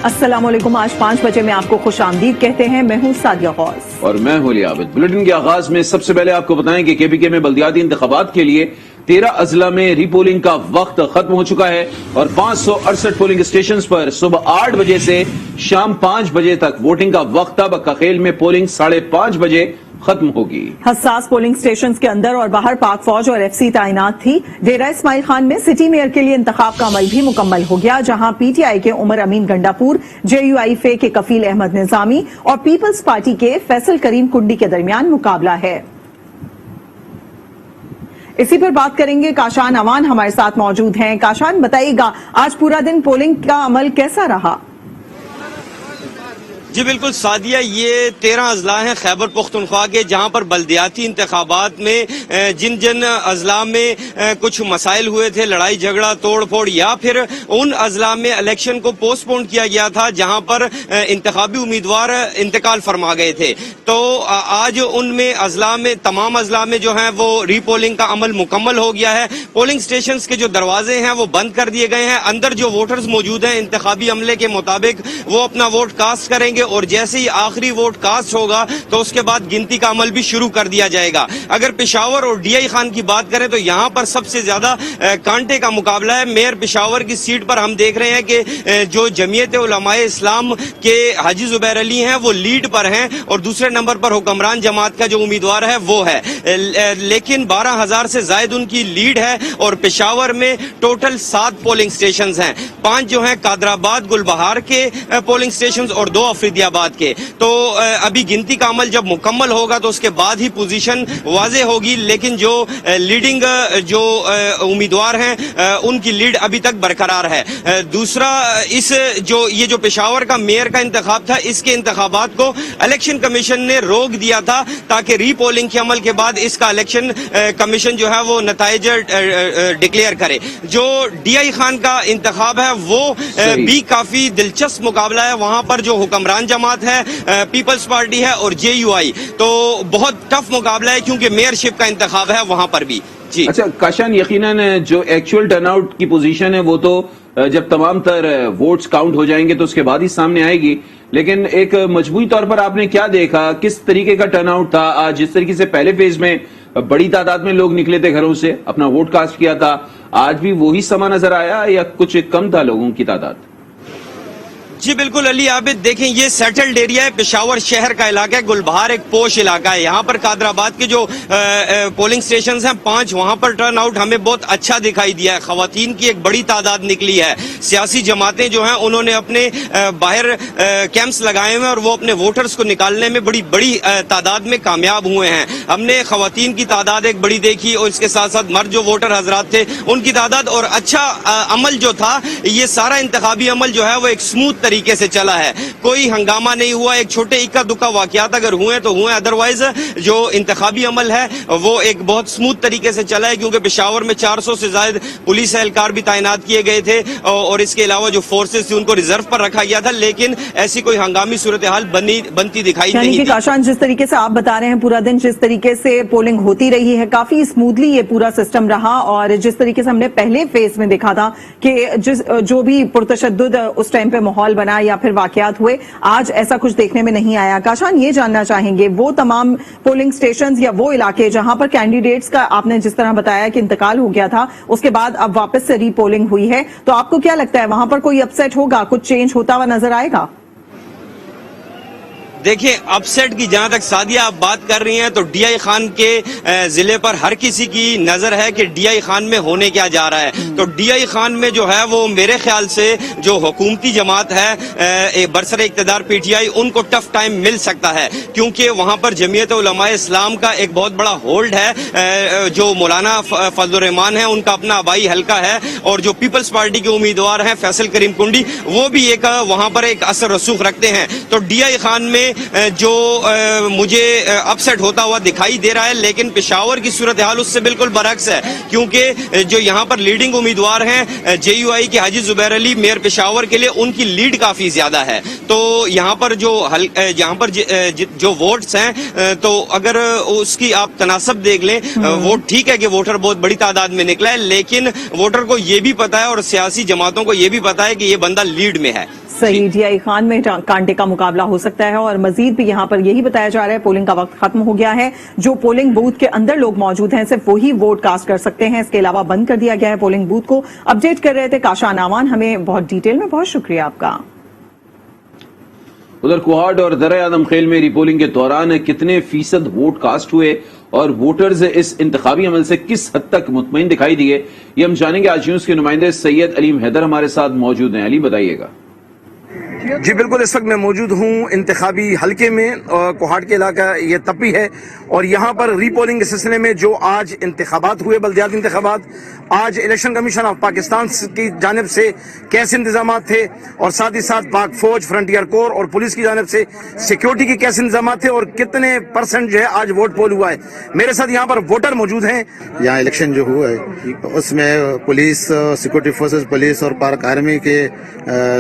السلام علیکم. آج 5 بجے میں آپ کو خوش آمدید کہتے ہیں. میں ہوں سادیہ غوث اور میں ہوں علی عابد. بلیٹن کے آغاز میں سب سے پہلے آپ کو بتائیں کہ کے پی کے میں بلدیاتی انتخابات کے لیے 13 اضلاع میں ری پولنگ کا وقت ختم ہو چکا ہے اور 568 پولنگ اسٹیشنز پر صبح 8 بجے سے شام 5 بجے تک ووٹنگ کا وقت تھا. بکاخیل میں پولنگ 5:30 بجے ختم ہوگی. حساس پولنگ سٹیشنز کے اندر اور باہر پاک فوج اور ایف سی تعینات تھی. ڈیرہ اسماعیل خان میں سٹی میئر کے لیے انتخاب کا عمل بھی مکمل ہو گیا, جہاں پی ٹی آئی کے عمر امین گنڈاپور, جے یو آئی فے کے کفیل احمد نظامی اور پیپلز پارٹی کے فیصل کریم کنڈی کے درمیان مقابلہ ہے. اسی پر بات کریں گے. کاشان اوان ہمارے ساتھ موجود ہیں. کاشان, بتائیے گا آج پورا دن پولنگ کا عمل کیسا رہا؟ جی بالکل سعدیہ, یہ 13 اضلاع ہیں خیبر پختونخوا کے, جہاں پر بلدیاتی انتخابات میں جن اضلاع میں کچھ مسائل ہوئے تھے, لڑائی جھگڑا توڑ پھوڑ, یا پھر ان اضلاع میں الیکشن کو پوسٹ پون کیا گیا تھا جہاں پر انتخابی امیدوار انتقال فرما گئے تھے, تو آج ان میں اضلاع میں تمام اضلاع میں جو ہیں وہ ری پولنگ کا عمل مکمل ہو گیا ہے. پولنگ سٹیشنز کے جو دروازے ہیں وہ بند کر دیے گئے ہیں. اندر جو ووٹرز موجود ہیں انتخابی عملے کے مطابق وہ اپنا ووٹ کاسٹ کریں گے, اور جیسے ہی آخری ووٹ کاسٹ ہوگا تو اس کے بعد گنتی کا عمل بھی شروع کر دیا جائے گا. اگر پشاور اور ڈی آئی خان کی بات کریں تو یہاں پر سب سے زیادہ کانٹے کا مقابلہ ہے. میئر پشاور کی سیٹ پر ہم دیکھ رہے ہیں کہ جو جمعیت علماء اسلام کے حاجی زبیر علی ہیں وہ لیڈ پر ہیں, اور دوسرے نمبر پر حکمران جماعت کا جو امیدوار ہے وہ ہے, لیکن 12,000 سے زائد ان کی لیڈ ہے. اور پشاور میں ٹوٹل 7 پولنگ سٹیشنز ہیں, 5 جو ہیں قادر آباد گل بہار کے پولنگ سٹیشنز اور 2 افریدی آباد کے. تو ابھی گنتی کا عمل جب مکمل ہوگا تو اس کے بعد ہی پوزیشن واضح ہوگی, لیکن جو لیڈنگ جو امیدوار ہیں ان کی لیڈ ابھی تک برقرار ہے. دوسرا, یہ جو پشاور کا میئر کا انتخاب تھا, اس کے انتخابات کو الیکشن کمیشن نے روک دیا تھا تاکہ ری پولنگ کے عمل کے بعد اس کا الیکشن کمیشن جو ہے وہ نتائج ڈکلیئر کرے. جو ڈی آئی خان کا انتخاب ہے وہ بھی کافی دلچسپ مقابلہ ہے. وہاں پر جو حکمران جماعت ہے, پیپلز پارٹی ہے اور جے یو آئی, تو بہت ٹف مقابلہ ہے کیونکہ میئر شپ کا انتخاب ہے وہاں پر بھی. جی اچھا کاشان, یقیناً جو ایکچوئل ٹرن آؤٹ کی پوزیشن ہے وہ تو جب تمام تر ووٹس کاؤنٹ ہو جائیں گے تو اس کے بعد ہی سامنے آئے گی, لیکن ایک مجموعی طور پر آپ نے کیا دیکھا, کس طریقے کا ٹرن آؤٹ تھا آج؟ جس طریقے سے پہلے فیز میں بڑی تعداد میں لوگ نکلے تھے گھروں سے, اپنا ووٹ کاسٹ کیا تھا, آج بھی وہی سما نظر آیا یا کچھ کم تھا لوگوں کی تعداد؟ جی بالکل علی عابد, دیکھیں یہ سیٹلڈ ایریا ہے, پشاور شہر کا علاقہ ہے, گلبہار ایک پوش علاقہ ہے. یہاں پر قادر آباد کے جو پولنگ سٹیشنز ہیں 5, وہاں پر ٹرن آؤٹ ہمیں بہت اچھا دکھائی دیا ہے. خواتین کی ایک بڑی تعداد نکلی ہے. سیاسی جماعتیں جو ہیں انہوں نے اپنے باہر کیمپس لگائے ہوئے ہیں اور وہ اپنے ووٹرز کو نکالنے میں بڑی تعداد میں کامیاب ہوئے ہیں. ہم نے خواتین کی تعداد ایک بڑی دیکھی, اور اس کے ساتھ ساتھ مرد جو ووٹر حضرات تھے ان کی تعداد, اور اچھا عمل جو تھا, یہ سارا انتخابی عمل جو ہے وہ ایک سموتھ طریقے سے چلا ہے. کوئی ہنگامہ نہیں ہوا. ایک چھوٹے اکا دکا واقعات اگر ہوئے تو ہوئے, ادروائز جو انتخابی عمل ہے وہ ایک بہت سموتھ طریقے سے چلا ہے, کیونکہ پشاور میں 400 سے زائد پولیس اہلکار بھی تعینات کیے گئے تھے, اور اس کے علاوہ جو فورسز تھی ان کو ریزرو پر رکھا گیا تھا, لیکن ایسی کوئی ہنگامی صورتحال بنتی دکھائی نہیں دی. کاشان, جس طریقے سے آپ بتا رہے ہیں پورا دن جس طریقے سے پولنگ ہوتی رہی ہے, کافی اسموتھلی یہ پورا سسٹم رہا, اور جس طریقے سے ہم نے پہلے فیز میں دیکھا تھا کہ جو بھی پرتشدد اس ٹائم پہ ماحول بنا یا پھر واقعات ہوئے, آج ایسا کچھ دیکھنے میں نہیں آیا. کاشان, یہ جاننا چاہیں گے وہ تمام پولنگ سٹیشنز یا وہ علاقے جہاں پر کینڈیڈیٹس کا آپ نے جس طرح بتایا کہ انتقال ہو گیا تھا, اس کے بعد اب واپس سے ری پولنگ ہوئی ہے, تو آپ کو کیا لگتا ہے وہاں پر کوئی اپ سیٹ ہوگا, کچھ چینج ہوتا ہوا نظر آئے گا؟ دیکھیں, اپ سیٹ کی جہاں تک سعدیہ آپ بات کر رہی ہیں تو ڈی آئی خان کے ضلع پر ہر کسی کی نظر ہے کہ ڈی آئی خان میں ہونے کیا جا رہا ہے. تو ڈی آئی خان میں جو ہے وہ میرے خیال سے جو حکومتی جماعت ہے برسر اقتدار پی ٹی آئی, ان کو ٹف ٹائم مل سکتا ہے, کیونکہ وہاں پر جمعیت علماء اسلام کا ایک بہت بڑا ہولڈ ہے. جو مولانا فضل الرحمان ہیں ان کا اپنا آبائی حلقہ ہے, اور جو پیپلز پارٹی کے امیدوار ہیں فیصل کریم کنڈی, وہ بھی ایک وہاں پر ایک اثر رسوخ رکھتے ہیں. تو ڈی آئی خان میں جو مجھے اپ سیٹ ہوتا ہوا دکھائی دے رہا ہے, لیکن پشاور کی صورتحال اس سے بالکل برعکس ہے, کیونکہ جو یہاں پر لیڈنگ امیدوار ہیں جے یو آئی کے حاجی زبیر علی میئر پشاور کے لیے, ان کی لیڈ کافی زیادہ ہے. تو یہاں پر جو ووٹس ہیں تو اگر اس کی آپ تناسب دیکھ لیں, ووٹ ٹھیک ہے کہ ووٹر بہت بڑی تعداد میں نکلا ہے, لیکن ووٹر کو یہ بھی پتا ہے اور سیاسی جماعتوں کو یہ بھی پتا ہے کہ یہ بندہ لیڈ میں ہے. صحیح DI خان میں کانٹے کا مقابلہ ہو سکتا ہے اور مزید بھی یہاں پر یہی بتایا جا رہا ہے پولنگ کا وقت ختم ہو گیا ہے. جو پولنگ بوتھ کے اندر لوگ موجود ہیں صرف وہی ووٹ کاسٹ کر سکتے ہیں. اس کے علاوہ بند کر دیا گیا ہے پولنگ بوتھ کو. اپڈیٹ کر رہے تھے کاشان آوان ہمیں بہت ڈیٹیل میں. بہت شکریہ آپ کا. ادھر کوہاٹ اور درہ آدم خیل میں ری پولنگ کے دوران کتنے فیصد ووٹ کاسٹ ہوئے اور ووٹرز اس انتخابی عمل سے کس حد تک مطمئن دکھائی دیے، یہ ہم جانیں گے. آج نیوز کے نمائندے سید علیم حیدر ہمارے ساتھ موجود ہیں. علی بتائیے گا. جی بالکل، اس وقت میں موجود ہوں انتخابی حلقے میں. کوہاٹ کے علاقہ یہ تپی ہے اور یہاں پر ری پولنگ کے سلسلے میں جو آج انتخابات ہوئے، بلدیاتی انتخابات، آج الیکشن کمیشن آف پاکستان کی جانب سے کیسے انتظامات تھے اور ساتھ ہی ساتھ پاک فوج، فرنٹیئر کور اور پولیس کی جانب سے سیکیورٹی کے کیسے انتظامات تھے اور کتنے پرسنٹ جو ہے آج ووٹ پول ہوا ہے. میرے ساتھ یہاں پر ووٹر موجود ہیں. یہاں الیکشن جو ہوا ہے اس میں پولیس، سیکورٹی فورسز، پولیس اور پارک آرمی کے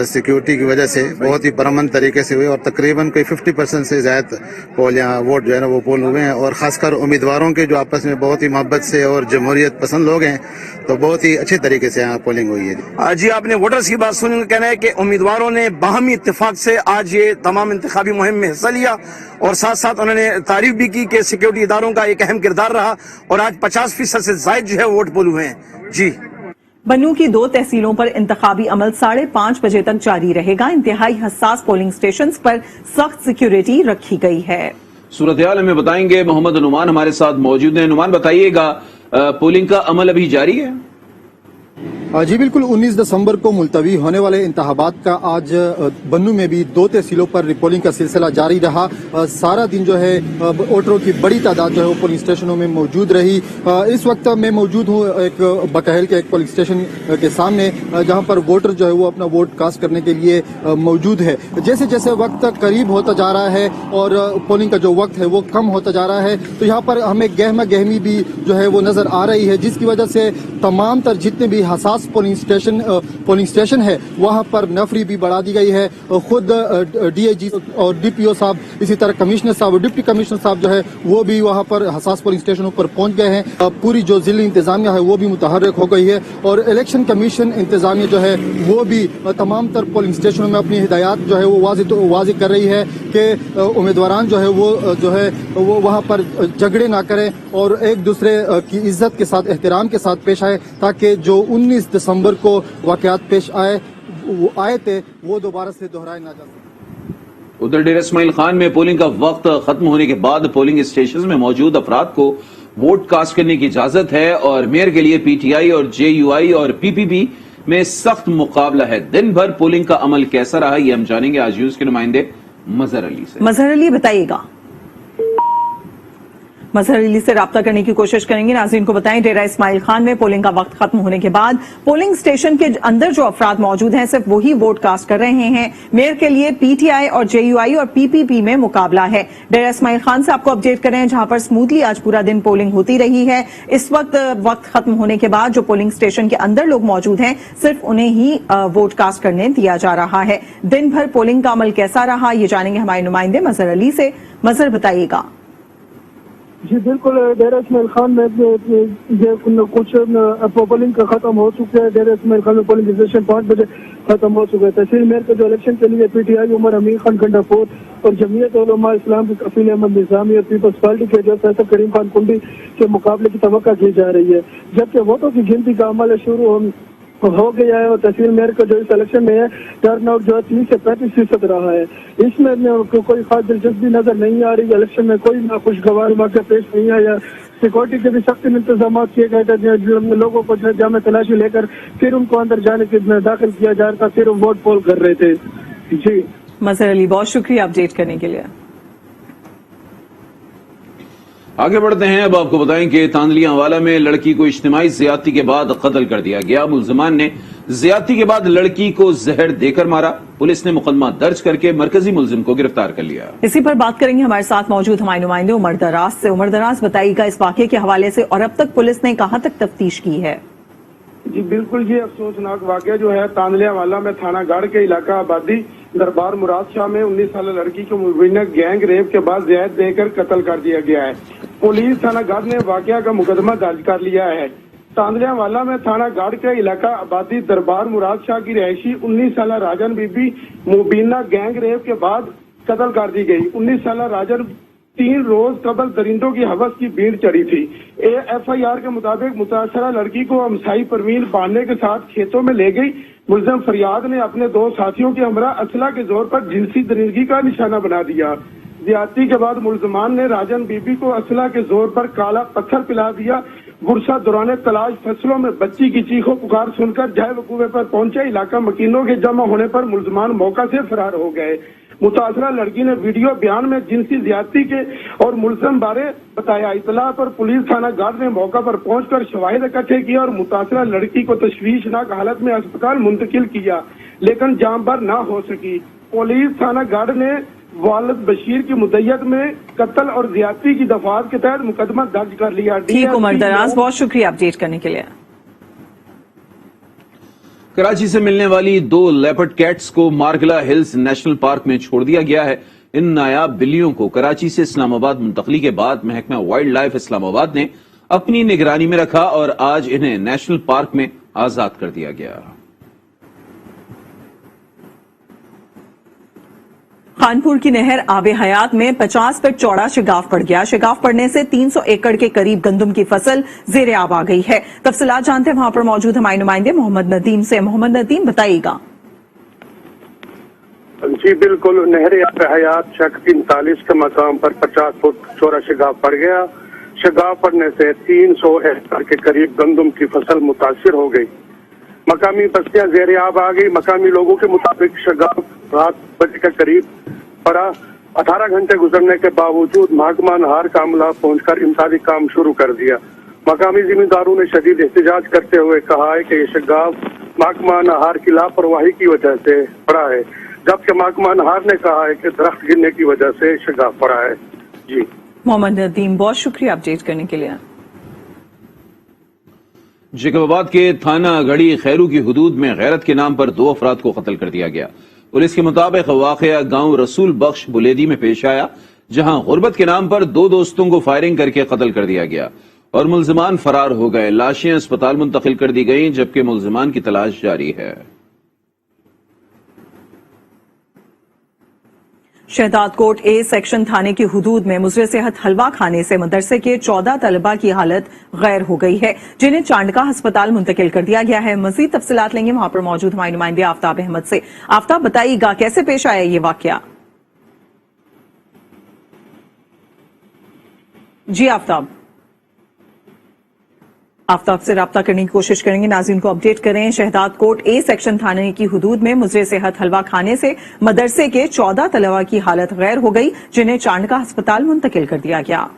سیکیورٹی کی وجہ سے بہت ہی پرامن طریقے سے ہوئے اور تقریباً کوئی 50% سے زائد پول یہاں ووٹ جو ہے نا وہ پول ہوئے ہیں. اور خاص کر امیدواروں کے جو آپس میں بہت ہی محبت سے اور جمہوریت پسند لوگ ہیں تو بہت ہی اچھے طریقے سے یہاں پولنگ ہوئی ہے. جی آپ نے ووٹرز کی بات سنیں، کہنا ہے کہ امیدواروں نے باہمی اتفاق سے آج یہ تمام انتخابی مہم میں حصہ لیا اور ساتھ ساتھ انہوں نے تعریف بھی کی کہ سیکیورٹی اداروں کا ایک اہم کردار رہا اور آج 50% سے زائد جو ہے ووٹ پول ہوئے ہیں. جی بنوں کی 2 تحصیلوں پر انتخابی عمل 5:30 بجے تک جاری رہے گا. انتہائی حساس پولنگ سٹیشنز پر سخت سیکیورٹی رکھی گئی ہے. صورتحال ہمیں بتائیں گے محمد نعمان ہمارے ساتھ موجود ہیں. نعمان بتائیے گا پولنگ کا عمل ابھی جاری ہے؟ جی بالکل، 19 دسمبر کو ملتوی ہونے والے انتخابات کا آج بنوں میں بھی 2 تحصیلوں پر ریپولنگ کا سلسلہ جاری رہا. سارا دن جو ہے ووٹروں کی بڑی تعداد جو ہے وہ پولنگ اسٹیشنوں میں موجود رہی. اس وقت میں موجود ہوں ایک بکہل کے ایک پولنگ اسٹیشن کے سامنے جہاں پر ووٹر جو ہے وہ اپنا ووٹ کاسٹ کرنے کے لیے موجود ہے. جیسے جیسے وقت قریب ہوتا جا رہا ہے اور پولنگ کا جو وقت ہے وہ کم ہوتا جا رہا ہے تو یہاں پر ہمیں گہما گہمی بھی جو ہے وہ نظر آ رہی ہے، جس کی وجہ سے تمام تر جتنے بھی حساس پولنگ اسٹیشن ہے وہاں پر نفری بھی بڑھا دی گئی ہے. خود DIG اور DPO صاحب، اسی طرح کمشنر صاحب اور ڈپٹی کمشنر صاحب جو ہے وہ بھی وہاں پر حساس پولنگ اسٹیشنوں پر پہنچ گئے ہیں. پوری جو ضلعی انتظامیہ ہے وہ بھی متحرک ہو گئی ہے اور الیکشن کمیشن انتظامیہ جو ہے وہ بھی تمام تر پولنگ اسٹیشنوں میں اپنی ہدایات جو ہے وہ واضح کر رہی ہے کہ امیدواران جو ہے وہ وہاں پر جھگڑے نہ کریں اور ایک دوسرے کی عزت کے ساتھ، احترام کے ساتھ پیش آئے تاکہ جو 19 دسمبر کو واقعات پیش آئے تھے وہ دوبارہ سے دہرائے نہ جا سکے. ادھر ڈیرہ اسماعیل خان میں پولنگ کا وقت ختم ہونے کے بعد پولنگ اسٹیشن میں موجود افراد کو ووٹ کاسٹ کرنے کی اجازت ہے اور میئر کے لیے PTI اور JUI اور PPP میں سخت مقابلہ ہے. دن بھر پولنگ کا عمل کیسا رہا یہ ہم جانیں گے آج نیوز کے نمائندے مظہر علی سے. مظہر علی بتائیے گا. مظہر علی سے رابطہ کرنے کی کوشش کریں گے. ناظرین کو بتائیں ڈیرہ اسماعیل خان میں پولنگ کا وقت ختم ہونے کے بعد پولنگ سٹیشن کے اندر جو افراد موجود ہیں صرف وہی ووٹ کاسٹ کر رہے ہیں. میئر کے لیے PTI اور JUI اور PPP میں مقابلہ ہے. ڈیرہ اسماعیل خان سے آپ کو اپڈیٹ کریں جہاں پر سموتھلی آج پورا دن پولنگ ہوتی رہی ہے. اس وقت ختم ہونے کے بعد جو پولنگ سٹیشن کے اندر لوگ موجود ہیں صرف انہیں ہی ووٹ کاسٹ کرنے دیا جا رہا ہے. دن بھر پولنگ کا عمل کیسا رہا یہ جانیں گے ہمارے نمائندے مظہر علی سے. مظہر بتائیے گا. جی بالکل، ڈیرہ اسماعیل خان میں کچھ پولنگ کا ختم ہو چکا ہے. ڈیرہ اسماعیل خان میں پولنگ اسٹیشن 5 بجے ختم ہو چکا ہے. تحصیل میئر کے جو الیکشن کے لیے PTI عمر امین خان گنڈا پور اور جمعیت علماء اسلام کے کفیل احمد نظامی اور پیپلز پارٹی کے جو فیصل کریم خان کنڈی کے مقابلے کی توقع کی جا رہی ہے، جبکہ ووٹوں کی گنتی کا عمل شروع ہو گیا ہے اور تحصیل میئر کا جو اس الیکشن میں ہے ٹرن آؤٹ جو 30 سے 35% رہا ہے. اس میں کوئی خاص دلچسپی نظر نہیں آ رہی. الیکشن میں کوئی ناخوشگوار واقعہ پیش نہیں آیا. سیکورٹی کے بھی سخت انتظامات کیے گئے تھے. لوگوں کو جامع تلاشی لے کر پھر ان کو اندر جانے کے داخل کیا جا رہا تھا، پھر وہ ووٹ پول کر رہے تھے. جی مظہر علی بہت شکریہ اپڈیٹ کرنے کے لیے. آگے بڑھتے ہیں. اب آپ کو بتائیں کہ تاندلیاں حوالہ میں لڑکی کو اجتماعی زیادتی کے بعد قتل کر دیا گیا. ملزمان نے زیادتی کے بعد لڑکی کو زہر دے کر مارا. پولیس نے مقدمہ درج کر کے مرکزی ملزم کو گرفتار کر لیا. اسی پر بات کریں گے ہمارے ساتھ موجود ہمارے نمائندے عمر دراز سے. عمر دراز بتائیے گا اس واقعے کے حوالے سے اور اب تک پولیس نے کہاں تک تفتیش کی ہے؟ جی بالکل، یہ افسوسناک واقعہ جو ہے تاندلیاں والا میں تھانہ گاڑ کے علاقہ آبادی دربار مراد شاہ میں 19 سالہ لڑکی کو مبینہ گینگ ریپ کے بعد زہر دے کر قتل کر دیا گیا ہے. پولیس تھانہ گاڑ نے واقعہ کا مقدمہ درج کر لیا ہے. तांदलिया वाला में थाना गाड़ के इलाका आबादी दरबार मुराद शाह की रहायशी 19 साल राजन बीबी मुबीना गैंग रेप के बाद कत्ल कर दी गई। 19 साल राजन 3 रोज कबल दरिंदों की हवस की भीड़ चढ़ी थी। FIR के मुताबिक मुतासरा लड़की को हमसाई परवीन बांधने के साथ खेतों में ले गई। मुलजम फरियाद ने अपने 2 साथियों के हमरा असला के जोर पर जिनसी दरिंदगी का निशाना बना दिया। ज्यादती के बाद मुलजमान ने राजन बीबी को असला के जोर पर काला पत्थर पिला दिया। गुरसा दौरान तलाश फसलों में बच्ची की चीखों पुकार सुनकर जय वकूवे पर पहुंचे इलाका मकीनों के जमा होने पर मुलजमान मौका से फरार हो गए। मुतासरा लड़की ने वीडियो बयान में जिनसी ज्यादती के और मुलजम बारे बताया। इतला पर पुलिस थाना गार्ड ने मौका पर पहुंचकर शवाहिद इकट्ठे किए और मुतासरा लड़की को तशवीशनाक हालत में अस्पताल मुंतकिल किया, लेकिन जान बर न हो सकी। पुलिस थाना गार्ड ने वालिद बशीर की मुद्दत में कत्ल और ज्यादती की दफात के तहत मुकदमा दर्ज कर लिया। ठीक उमर दराज, बहुत शुक्रिया अपडेट करने के लिए। कराची से मिलने वाली 2 लेपर्ड कैट्स को मार्गला हिल्स नेशनल पार्क में छोड़ दिया गया है। इन नायाब बिल्लियों को कराची से इस्लामाबाद मुंतकली के बाद महकमा वाइल्ड लाइफ इस्लामाबाद ने अपनी निगरानी में रखा और आज इन्हें नेशनल पार्क में आजाद कर दिया गया। खानपुर की नहर आबे हयात में 50 फीट चौड़ा शिगाफ पड़ गया। शिगाफ पड़ने से 300 एकड़ के करीब गंदम की फसल जेर आब आ गई है। तफसीलात जानते हैं वहां पर मौजूद हमारे नुमाइंदे मोहम्मद नदीम से। मोहम्मद नदीम, बताइएगा। जी बिल्कुल, नहर आबे हयात शक 43 के मकाम पर 50 फुट चौड़ा शिगाफ पड़ गया। शिगाफ पड़ने से 300 एकड़ के करीब गंदम की फसल मुतासिर हो गई। मकामी बस्तियां जेर आब आ गई। मकामी लोगों के मुताबिक शिगाफ रात बजे के करीब पड़ा। 18 घंटे गुजरने के बावजूद महकमा नहार का अमला पहुंचकर इमदादी काम शुरू कर दिया। मकामी जिम्मेदारों ने शदीद एहतजाज करते हुए कहा है कि ये शिगाफ महकमा नहार की लापरवाही की वजह से पड़ा है, जबकि महकमा नहार ने कहा है कि दरख्त गिरने की वजह से शिगाफ पड़ा है। जी मोहम्मद नदीम, बहुत शुक्रिया अपडेट करने के लिए। जैकबाबाद के थाना गढ़ी खैरू की हुदूद में गैरत के नाम पर 2 अफराद को कत्ल कर दिया गया। पुलिस के मुताबिक वाकया गांव रसूल बख्श बुलेदी में पेश आया, जहां गुर्बत के नाम पर 2 दोस्तों को फायरिंग करके कत्ल कर दिया गया और मुलजमान फरार हो गए। लाशें अस्पताल मुंतकिल कर दी गईं, जबकि मुलजमान की तलाश जारी है। शहदाद कोट ए सेक्शन थाने की हुदूद में मुजरे सेहत हलवा खाने से मदरसे के 14 तलबा की हालत गैर हो गई है, जिन्हें चांडका अस्पताल मुंतकिल कर दिया गया है। मजीद तफसीलात लेंगे वहां पर मौजूद हमारे नुमाइंदे आफ्ताब अहमद से। आफ्ताब, बताइएगा कैसे पेश आया ये वाकया? जी आफ्ताब से राब्ता करने की कोशिश करेंगे, नाज़रीन को अपडेट करें। शहदाद कोट ए सेक्शन थाने की हुदूद में मुजरे सेहत हलवा खाने से मदरसे के 14 तलबा की हालत गैर हो गई, जिन्हें चांडका अस्पताल मुंतकिल कर दिया गया।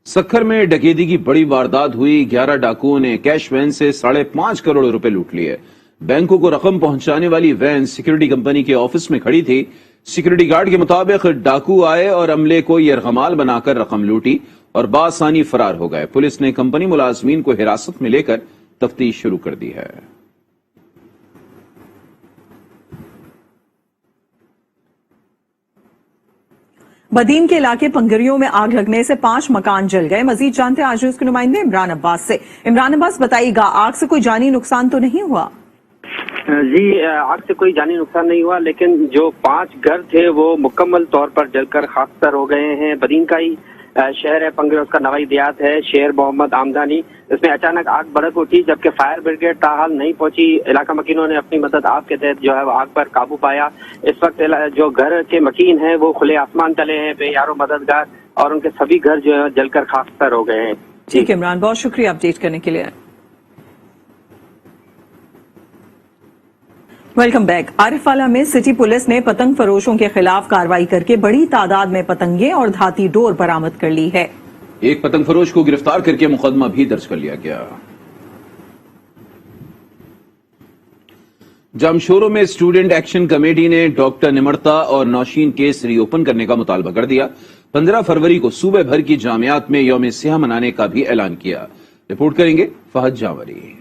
सक्खर में डकैती की बड़ी वारदात हुई। 11 डाकुओं ने कैश वैन से 5.5 करोड़ रुपए लूट लिए। बैंकों को रकम पहुंचाने वाली वैन सिक्योरिटी कंपनी के ऑफिस में खड़ी थी। सिक्योरिटी गार्ड के मुताबिक डाकू आए और अमले को यरगमाल बनाकर रकम लूटी और बासानी फरार हो गए। पुलिस ने कंपनी मुलाजमीन को हिरासत में लेकर तफ्तीश शुरू कर दी है। बदीन के इलाके पंगरियों में आग लगने से 5 मकान जल गए। मजीद जानते हैं आज उसके नुमाइंदे इमरान अब्बास से। इमरान अब्बास, बताइएगा, आग से कोई जानी नुकसान तो नहीं हुआ? जी, आग से कोई जानी नुकसान नहीं हुआ, लेकिन जो 5 घर थे वो मुकम्मल तौर पर जलकर खाकसर हो गए हैं। बदीन का ही शहर है पंगरी, उसका नवाई देहात है। शेर मोहम्मद आमदानी, इसमें अचानक आग भड़क उठी, जबकि फायर ब्रिगेड ताहाल नहीं पहुंची। इलाका मकीनों ने अपनी मदद आप के तहत जो है वो आग पर काबू पाया। इस वक्त जो घर के मकीन हैं वो खुले आसमान तले हैं, बेयारो मददगार, और उनके सभी घर जो है जलकर खाकसर हो गए हैं। ठीक है इमरान, बहुत शुक्रिया अपडेट करने के लिए। Welcome back. आरिफवाला में सिटी पुलिस ने पतंग फरोशों के खिलाफ कार्रवाई करके बड़ी तादाद में पतंगे और धाती डोर बरामद कर ली है। एक पतंग फरोश को गिरफ्तार करके मुकदमा भी दर्ज कर लिया गया। जामशोरों में स्टूडेंट एक्शन कमेटी ने डॉक्टर निमरता और नौशीन केस रीओपन करने का मुतालबा कर दिया। 15 फरवरी को सूबे भर की जामियात में यौम सियाह मनाने का भी ऐलान किया। रिपोर्ट करेंगे फहद जावरी।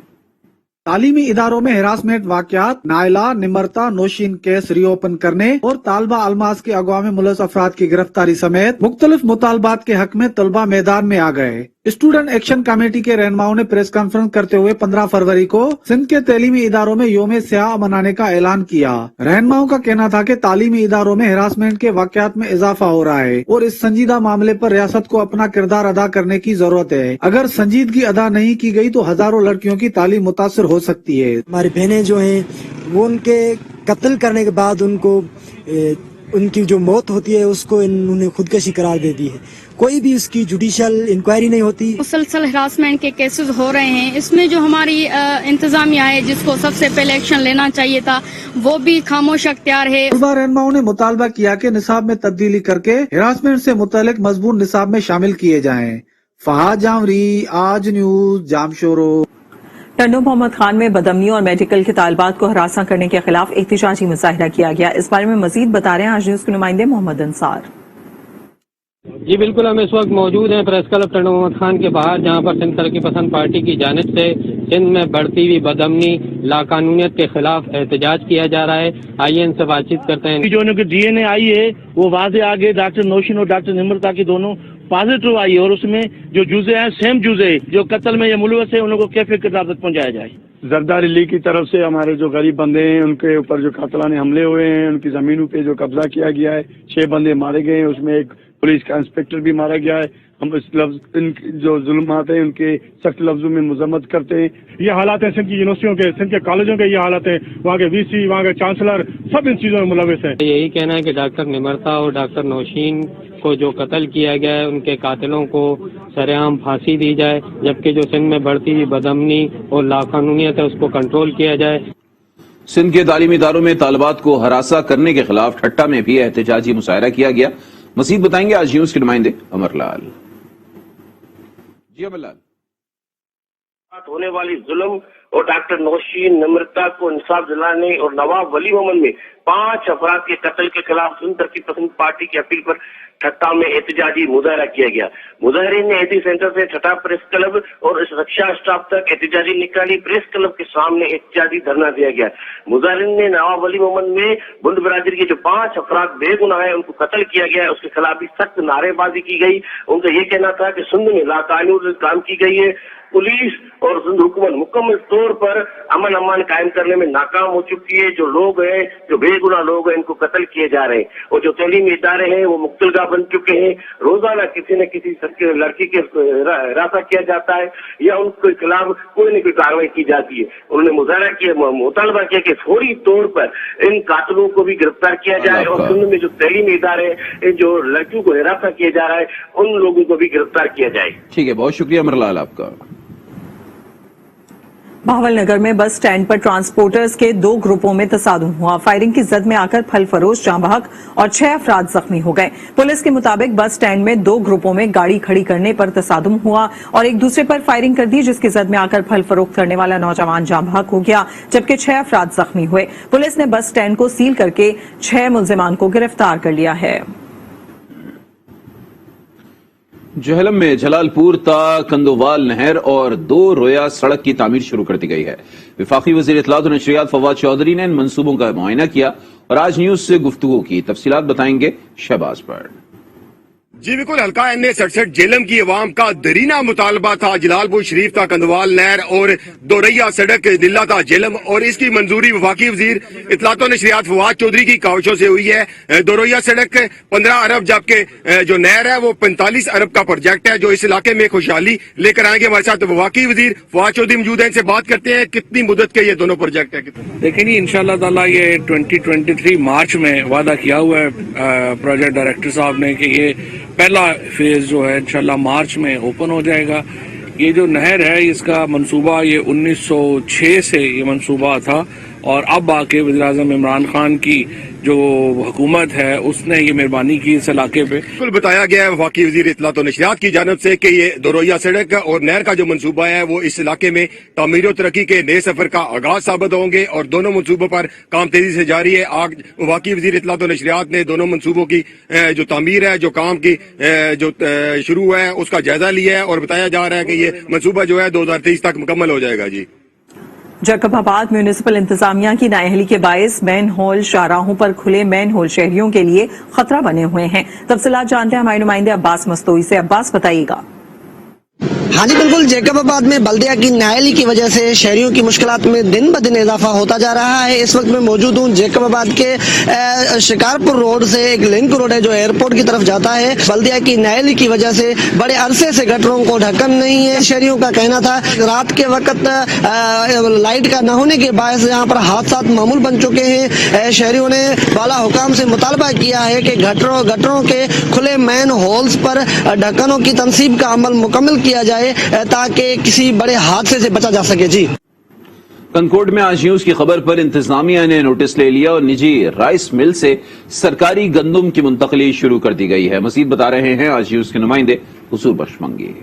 तालीमी इदारों में हिरासमेंट वाकयात, नाइला, निमरता, नौशीन केस रीओपन करने और तालबा अलमास के अगवा में मुलज़ अफराद की गिरफ्तारी समेत मुख्तलिफ मुतालबात के हक में तलबा मैदान में आ गए। स्टूडेंट एक्शन कमेटी के रहनुमाओं ने प्रेस कॉन्फ्रेंस करते हुए 15 फरवरी को सिंध के तालीमी इदारों में योम स्याह मनाने का ऐलान किया। रहनुमाओं का कहना था कि तालीमी इदारों में हिरासमेंट के वाकयात में इजाफा हो रहा है और इस संजीदा मामले पर रियासत को अपना किरदार अदा करने की जरूरत है। अगर संजीदगी अदा नहीं की गई तो हजारों लड़कियों की तालीम मुतासर हो सकती है। हमारी बहनें जो हैं वो उनके कत्ल करने के बाद उनकी जो मौत होती है उसको इन्होंने खुदकशी करार दे दी है। कोई भी उसकी जुडिशियल इंक्वायरी नहीं होती। मुसलसल हरासमेंट के केसेस हो रहे हैं, इसमें जो हमारी इंतजामिया है जिसको सबसे पहले एक्शन लेना चाहिए था वो भी खामोश अख्तियार है। रहनुमाओं ने मुतालबा किया कि निसाब में तब्दीली करके हिरासमेंट से मुतल्लिक मजबूत निसाब में शामिल किए जाएं। फहाद जामरी, आज न्यूज, जामशोरो। टंडो मोहम्मद खान में बदअमनी और मेडिकल के तालिबात को हरासा करने के खिलाफ एहतजाजी मुजाहिरा किया गया। इस बारे में मजीद बता रहे हैं आज न्यूज के नुमाइंदे मोहम्मद अंसार। जी बिल्कुल, हम इस वक्त मौजूद हैं प्रेस क्लब टंडो मोहम्मद खान के बाहर, जहां पर सिंध तरक्की पसंद पार्टी की जानिब से सिंध में बढ़ती हुई बदअमनी, लाकानूनियत के खिलाफ एहतजाज किया जा रहा है। आइए इनसे बातचीत करते हैं। जो उनकी DNA आई है वो वाजे आगे डॉक्टर नौशीन और डॉक्टर निमरता की दोनों पॉजिटिव आई है और उसमें जो जुजे हैं सेम जुजे जो कत्ल में ये मुलवस है उनको कैफे किताब तक पहुंचाया जाए। जरदार अली की तरफ से हमारे जो गरीब बंदे हैं उनके ऊपर जो कातलाने हमले हुए हैं, उनकी जमीनों पे जो कब्जा किया गया है, 6 बंदे मारे गए हैं, उसमें एक पुलिस का इंस्पेक्टर भी मारा गया है। हम इस इन जो जुल्मात हैं उनके सख्त लफ्जों में मजम्मत करते हैं। ये हालात हैं सिंध की यूनिवर्सिटियों के, सिंध के कॉलेजों के, ये हालात हैं वहाँ के VC, वहाँ के चांसलर सब इन चीजों में मुलविस है। यही कहना है कि डॉक्टर निमरता और डॉक्टर नौशीन को जो कत्ल किया गया है उनके कातिलों को सरेआम फांसी दी जाए, जबकि जो सिंध में बढ़ती हुई बदअमनी और लाकानूनियत है उसको कंट्रोल किया जाए। सिंध के तालीमी इदारों में तालिबात को हरासा करने के खिलाफ ठट्टा में भी एहतजाजी मुशायरा किया गया। मजीद बताएंगे आज न्यूज के नुमाइंदे अमरलाल। जी अमरलाल। होने वाली जुल्म और डॉक्टर नौशीन, निमरता को इंसाफ दिलाने और नवाब वली मोहम्मद में 5 अफराद के कत्ल के खिलाफ सिंध तरक्की पसंद पार्टी की अपील पर ठट्टा में एहतजाजी मुजाहरा किया गया। मुजाहिरीन ने एटी सेंटर से ठट्टा प्रेस क्लब और इस रक्षा स्टाफ तक एहतजाजी निकाली। प्रेस क्लब के सामने एहतजाजी धरना दिया गया। मुजाहिरीन ने नवाब वली मोहम्मद में बुंड बरादरी के जो 5 अफराद बेगुनाह है उनको कत्ल किया गया है उसके खिलाफ भी सख्त नारेबाजी की गई। उनका ये कहना था कि सिंध में लाकानून काम की गई है, पुलिस और सिंध हुकूमत मुकम्मल तौर पर अमन अमान कायम करने में नाकाम हो चुकी है। जो लोग हैं, जो बेगुनाह लोग हैं, इनको कत्ल किए जा रहे हैं और जो तालीमी इदारे हैं वो मुख्तलगा बन चुके हैं। रोजाना किसी न किसी लड़की के हिरासत किया जाता है या उनके खिलाफ कोई न कोई कार्रवाई की जाती है। उन्होंने मुजाहरा किया, मुतालबा किया कि फौरी तौर पर इन कातिलों को भी गिरफ्तार किया जाए और सिंध में जो तालीमी इदारे हैं, जो लड़कियों को हिरासत किया जा रहा है, उन लोगों को भी गिरफ्तार किया जाए। ठीक है, बहुत शुक्रिया अमरलाल आपका। बहावलनगर में बस स्टैंड पर ट्रांसपोर्टर्स के 2 ग्रुपों में तसादुम हुआ। फायरिंग की जद में आकर फल फरोश जाँ बहक और 6 अफराद जख्मी हो गए। पुलिस के मुताबिक बस स्टैंड में 2 ग्रुपों में गाड़ी खड़ी करने पर तसादुम हुआ और एक दूसरे पर फायरिंग कर दी, जिसकी जद में आकर फल फरोख्त करने वाला नौजवान जाँ बहक हो गया, जबकि 6 अफराद जख्मी हुए। पुलिस ने बस स्टैंड को सील करके 6 मुल्जिमान को गिरफ्तार कर लिया है। जहलम में जलालपुर ता कंदोवाल नहर और 2 रोया सड़क की तामीर शुरू कर दी गई है। वफाकी वजीर इत्तलात और नशरियात फवाद चौधरी ने इन मंसूबों का मुआयना किया और आज न्यूज से गुफ्तगू की। तफसीलात बताएंगे शहबाज पर। जी बिल्कुल, हल्का NA 67 जेलम की अवाम का दरीना मुतालबा था जलालपुर शरीफ था कंदवाल नहर और दोरैया सड़क दिल्ला था जेलम, और इसकी मंजूरी वफाकी वजीर इत्तलात और नशरियात फवाद चौधरी की काविशों से हुई है। दोरैया सड़क 15 अरब जबकि जो नहर है वो 45 अरब का प्रोजेक्ट है जो इस इलाके में खुशहाली लेकर आएंगे। हमारे साथ वफाकी वजीर फवाद चौधरी मौजूद है, इनसे बात करते हैं कितनी मुद्दत के ये दोनों प्रोजेक्ट है। देखिए जी, इंशाअल्लाह ताला ये 2023 मार्च में वादा किया हुआ है प्रोजेक्ट डायरेक्टर साहब ने कि ये पहला फेज जो है इंशाल्लाह मार्च में ओपन हो जाएगा। ये जो नहर है इसका मंसूबा ये 1906 से ये मंसूबा था और अब आके वज़ीर-ए-आज़म इमरान खान की जो हुकूमत है उसने ये मेहरबानी की इस इलाके पे। बिल्कुल बताया गया है वफाकी वजीर इत्तलात और नशरियात की जानिब से कि ये दोरैया सड़क और नहर का जो मंसूबा है वो इस इलाके में तामीर और तरक्की के नए सफर का आगाज साबित होंगे और दोनों मंसूबों पर काम तेजी से जारी है। आज वफाकी वजीर इत्तलात और नशरियात ने दोनों मंसूबों की जो तामीर है, जो काम की जो शुरू हुआ है उसका जायजा लिया है और बताया जा रहा है कि ये मंसूबा जो है 2023 तक मुकम्मल हो जाएगा। जी जैकब आबाद म्यूनिसिपल इंतजामिया की नाअहली के बायस मैन होल शाहराहों पर खुले मैन होल शहरियों के लिए खतरा बने हुए हैं। तफसीलात जानते हैं हमारे नुमाइंदे अब्बास मस्तोई से। अब्बास, बताइएगा। हाँ जी बिल्कुल, जैकबाबाद में बल्दिया की नाअहली की वजह से शहरियों की मुश्किलात में दिन ब दिन इजाफा होता जा रहा है। इस वक्त मैं मौजूद हूँ जैकबाबाद के शिकारपुर रोड से, एक लिंक रोड है जो एयरपोर्ट की तरफ जाता है। बल्दिया की नाअहली की वजह से बड़े अरसे से गटरों को ढक्कन नहीं है। शहरियों का कहना था रात के वक्त लाइट का न होने के बायस यहाँ पर हादसा मामूल बन चुके हैं। शहरियों ने बाला हुकाम से मुतालबा किया है कि गटरों के खुले मैन होल्स पर ढक्कनों की तनसीब का अमल मुकम्मल किया जाए ताकि किसी बड़े हादसे से बचा जा सके। जी, कनकोट में आज न्यूज की खबर पर इंतजामिया ने नोटिस ले लिया और निजी राइस मिल से सरकारी गंदम की मुंतकली शुरू कर दी गई है। मजीद बता रहे हैं आज न्यूज के नुमाइंदे हुसूर बख्शमंगी।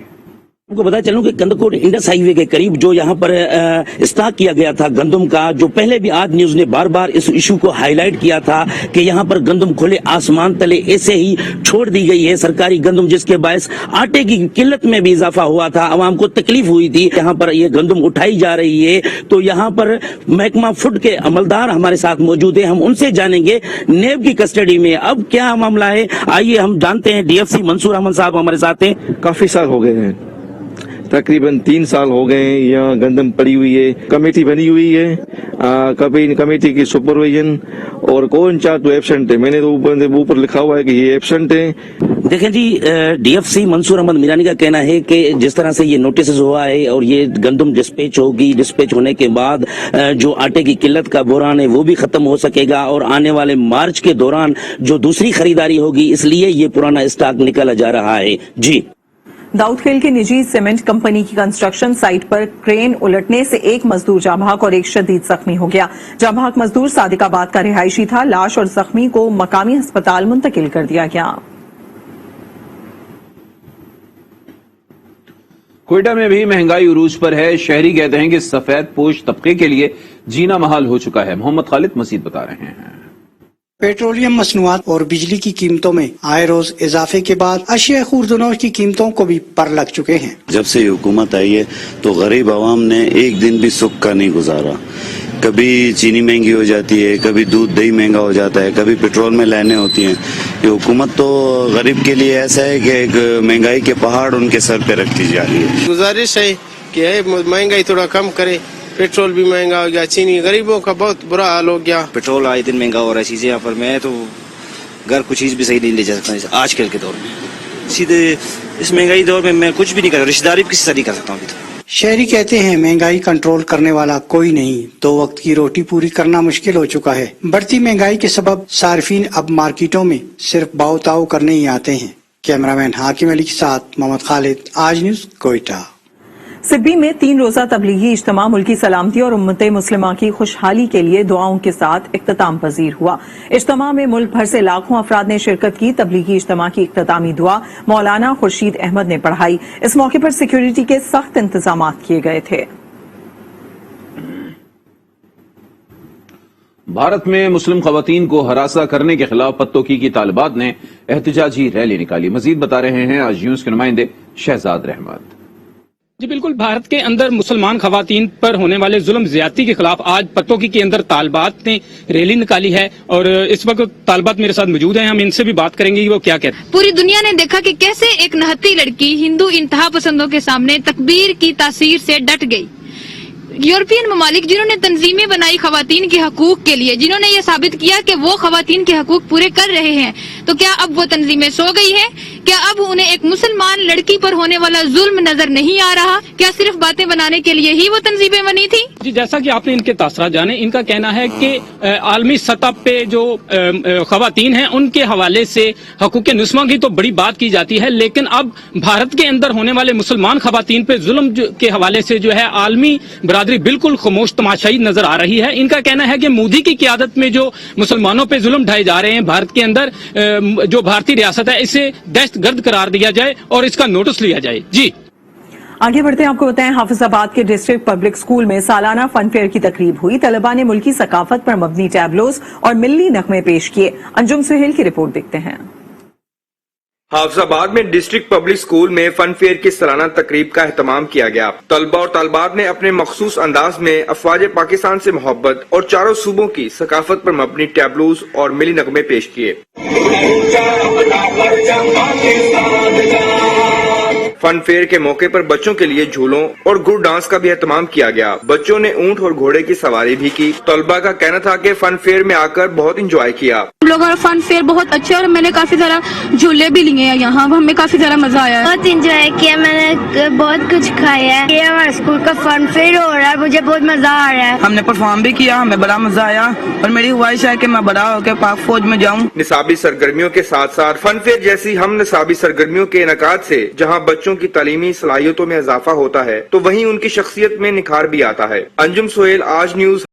आपको बता चलूं कि कंदकोट इंडस हाईवे के करीब जो यहाँ पर स्टॉक किया गया था गंदम का, जो पहले भी आज न्यूज ने बार बार इस इशू को हाईलाइट किया था कि यहाँ पर गंदम खुले आसमान तले ऐसे ही छोड़ दी गई है सरकारी गंदम, जिसके बायस आटे की किल्लत में भी इजाफा हुआ था, आवाम को तकलीफ हुई थी। यहाँ पर ये गंदम उठाई जा रही है, तो यहाँ पर महकमा फूड के अमलदार हमारे साथ मौजूद है, हम उनसे जानेंगे नेब की कस्टडी में अब क्या मामला है। आइए हम जानते हैं। डीएफसी मंसूर अहमद साहब हमारे साथ हैं। काफी साल हो गए हैं, तकरीबन 3 साल हो गए हैं यहाँ गंदम पड़ी हुई है। कमेटी बनी हुई है, कभी कमेटी की सुपरविजन और कौन चाह तो एब्सेंट है। मैंने तो ऊपर लिखा हुआ है कि ये एब्सेंट है। देखें जी, डीएफसी मंसूर अहमद मीरानी का कहना है कि जिस तरह से ये नोटिस हुआ है और ये गंदम डिस्पैच होगी, डिस्पैच होने के बाद जो आटे की किल्लत का बुरान है वो भी खत्म हो सकेगा और आने वाले मार्च के दौरान जो दूसरी खरीदारी होगी, इसलिए ये पुराना स्टॉक निकाला जा रहा है। जी, दाऊदखेल की निजी सीमेंट कंपनी की कंस्ट्रक्शन साइट पर क्रेन उलटने से एक मजदूर जाँ भाग और एक शदीद जख्मी हो गया। जाँ भाग मजदूर सादिकाबाद का रिहायशी था। लाश और जख्मी को मकामी अस्पताल मुंतकिल कर दिया गया। क्वेटा में भी महंगाई उरूज पर है। शहरी कहते हैं कि सफेद पोश तबके के लिए जीना महाल हो चुका है। मोहम्मद खालिद मजीद बता रहे हैं। पेट्रोलियम मसनूआत और बिजली की कीमतों में आए रोज इजाफे के बाद अशिया खुर्दनोश की कीमतों को भी पर लग चुके हैं। जब से ये हुकूमत आई है तो गरीब आवाम ने एक दिन भी सुख का नहीं गुजारा। कभी चीनी महंगी हो जाती है, कभी दूध दही महंगा हो जाता है, कभी पेट्रोल में लाइनें होती हैं। ये हुकूमत तो गरीब के लिए ऐसा है कि एक महंगाई के पहाड़ उनके सर पे रखती जा रही है। गुजारिश है कि महंगाई थोड़ा कम करे। पेट्रोल भी महंगा हो गया, चीनी, गरीबों का बहुत बुरा हाल हो गया। पेट्रोल आए दिन महंगा हो रहा है। चीजें यहाँ पर मैं तो घर कुछ चीज भी सही नहीं ले जा सकता आजकल के दौर में। सीधे इस महंगाई दौर में मैं कुछ भी नहीं कर सकता, रिश्तेदारी भी किसी से नहीं कर सकता अभी तो। शहरी कहते हैं महंगाई कंट्रोल करने वाला कोई नहीं, 2 वक्त की रोटी पूरी करना मुश्किल हो चुका है। बढ़ती महंगाई के सबब सार्फिन अब मार्केटों में सिर्फ बाव ताव करने ही आते हैं। कैमरामैन हाकिम अली के साथ मोहम्मद खालिद, आज न्यूज, कोयटा। सिब्बी में 3 रोजा तबलीगी इज्तिमा मुल्की सलामती और उम्मत मुस्लिमा की खुशहाली के लिए दुआओं के साथ इख्तिताम पजीर हुआ। इज्तिमा में मुल्क भर से लाखों अफराद ने शिरकत की। तबलीगी इज्तिमा की इख्तितामी दुआ मौलाना खुर्शीद अहमद ने पढ़ाई। इस मौके पर सिक्योरिटी के सख्त इंतजाम किए गए थे। भारत में मुस्लिम खवातीन को हरासा करने के खिलाफ पत्तोकी की तालिबात ने एहतजाजी रैली निकाली। मजीद बता रहे हैं आज न्यूज के नुमाइंदे शहजाद रहमत। जी बिल्कुल, भारत के अंदर मुसलमान खवातीन पर होने वाले जुल्म ज्यादती के खिलाफ आज पत्तोकी के अंदर तालिबात ने रैली निकाली है और इस वक्त तालिबात मेरे साथ मौजूद हैं। हम इनसे भी बात करेंगे कि वो क्या कहते हैं। पूरी दुनिया ने देखा कि कैसे एक नहत्ती लड़की हिंदू इंतहा पसंदों के सामने तकबीर की तासीर से डट गई। यूरोपियन ममालिक जिन्होंने तंजीमें बनाई खवातीन के हकूक के लिए, जिन्होंने ये साबित किया कि वो खवातीन के हकूक पूरे कर रहे हैं, तो क्या अब वो तंजीमें सो गई है? क्या अब उन्हें एक मुसलमान लड़की पर होने वाला जुल्म नजर नहीं आ रहा? क्या सिर्फ बातें बनाने के लिए ही वो तंजीमें बनी थी? जी, जैसा कि आपने इनके तासरा जाने, इनका कहना है कि आलमी सतह पे जो खवातीन हैं उनके हवाले से हकूक नुस्मा की तो बड़ी बात की जाती है, लेकिन अब भारत के अंदर होने वाले मुसलमान खवातीन पे जुल्म के हवाले से जो है आलमी बरादरी बिल्कुल खामोश तमाशाई नजर आ रही है। इनका कहना है कि मोदी की क़यादत में जो मुसलमानों पे जुल्म ढाए जा रहे हैं भारत के अंदर, जो भारतीय रियासत है, इसे दहशतगर्द करार दिया जाए और इसका नोटिस लिया जाए। जी आगे बढ़ते हैं, आपको बताएं हाफिजाबाद के डिस्ट्रिक्ट पब्लिक स्कूल में सालाना फन फेयर की तकरीब हुई। तलबा ने मुल्की सकाफत पर मबनी टैबलोज और मिल्ली नगमे पेश किए। अंजुम सुहेल की रिपोर्ट देखते हैं। حافظ آباد میں ڈسٹرکٹ پبلک اسکول میں فن فیئر کی سالانہ تقریب کا اہتمام کیا گیا۔ طلبہ اور طالبات نے اپنے مخصوص انداز میں افواج پاکستان سے محبت اور چاروں صوبوں کی ثقافت پر مبنی ٹیبلوز اور ملی نغمے پیش کیے۔ فن فیئر کے موقع پر بچوں کے لیے جھولوں اور گروپ ڈانس کا بھی اہتمام کیا گیا۔ بچوں نے اونٹ اور گھوڑے کی سواری بھی کی۔ طلبہ کا کہنا تھا کہ فن فیئر میں آ کر بہت انجوائے کیا۔ ہم لوگوں کا فن فیئر بہت اچھا ہے اور میں نے کافی زیادہ جھولے بھی لیے ہیں یہاں، ہمیں کافی زیادہ مزہ آیا ہے۔ بہت انجوائے کیا، میں نے بہت کچھ کھایا ہے۔ یہ ہمارے اسکول کا فن فیئر ہو رہا ہے، مجھے بہت مزہ آ رہا ہے۔ ہم نے پرفارم بھی کیا، ہمیں بڑا مزہ آیا اور میری خواہش ہے کہ میں بڑا ہو کے پاک فوج میں جاؤں۔ نصابی سرگرمیوں کے ساتھ ساتھ فن فیئر جیسی ہم نصابی سرگرمیوں کے انعقاد سے جہاں بچوں کی تعلیمی صلاحیتوں میں اضافہ ہوتا ہے تو وہیں ان کی شخصیت میں نکھار بھی آتا ہے۔ انجم سہیل، آج نیوز،